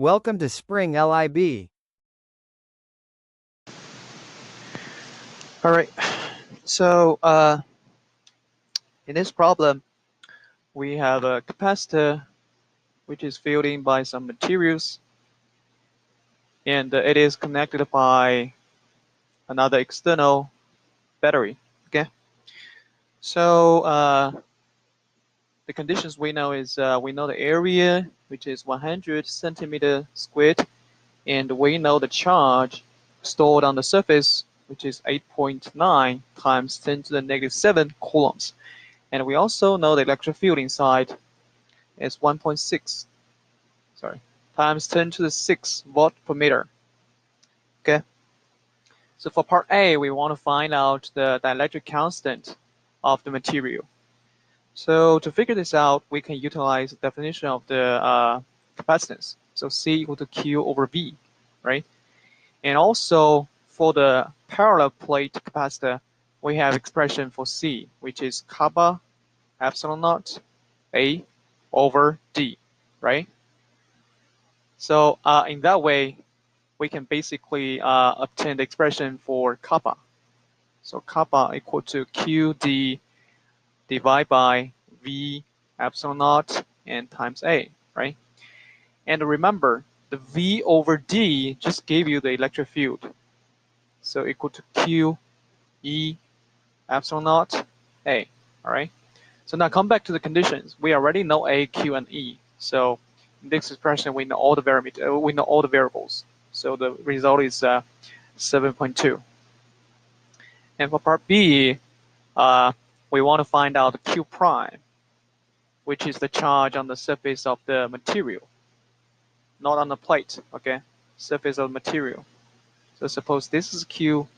Welcome to Spring LIB. All right, so in this problem, we have a capacitor which is filled in by some materials, and it is connected by another external battery. Okay, so the conditions we know is we know the area, which is 100 centimeter squared, and we know the charge stored on the surface, which is 8.9 times 10 to the negative 7 coulombs. And we also know the electric field inside is 1.6 times 10 to the 6 volt per meter. Okay, so for part A, we want to find out the dielectric constant of the material. So to figure this out, we can utilize the definition of the capacitance. So C equal to Q over V, right? And also for the parallel plate capacitor, we have expression for C, which is kappa epsilon naught A over D, right? So in that way, we can basically obtain the expression for kappa. So kappa equal to QD divided by V epsilon naught and times A, right? And remember, the V over D just gave you the electric field. So equal to Q E epsilon naught A, all right? So now come back to the conditions. We already know A, Q, and E. So in this expression, we know all the variables. So the result is 7.2. And for part B, we want to find out Q prime, which is the charge on the surface of the material, not on the plate, okay? Surface of the material. So suppose this is Q,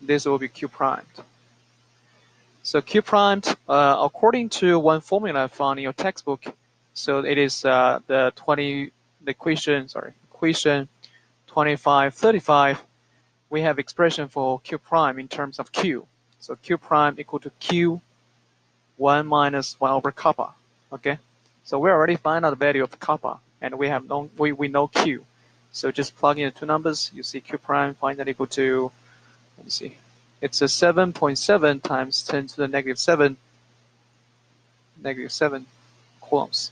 this will be Q primed. So Q primed, according to one formula found in your textbook, so it is the equation 2535. We have expression for Q prime in terms of Q. So Q prime equal to Q 1 minus 1 over kappa. Okay, so we already find out the value of kappa, and we know Q. So just plug in the two numbers, you see Q prime, find that equal to, let me see, it's a 7.7 times 10 to the negative 7 coulombs.